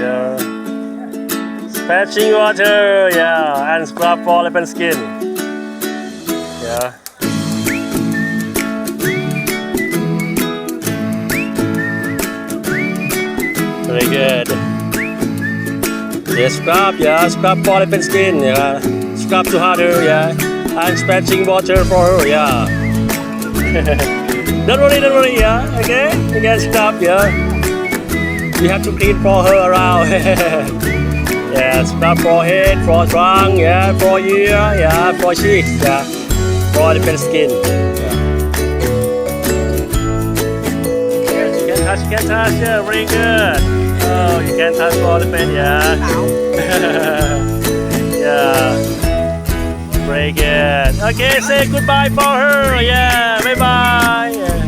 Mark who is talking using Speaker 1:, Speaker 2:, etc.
Speaker 1: Yeah. Splashing water, yeah, and scrub for lip and skin. Yeah. Very good. Yeah, scrub for lip and skin, yeah. Scrub to harder, yeah. And splashing water for her, yeah. Don't worry, yeah. Okay, you can scrub, yeah. You have to clean for her around. Yeah, scrub for head, for trunk, yeah, for ear, yeah, for cheeks, yeah, for the pet skin. Yeah. Yes, you can touch, yeah, very good. Oh, you can touch for the pet, yeah. Yeah, very good. Okay, say goodbye for her, yeah, bye bye. Yeah.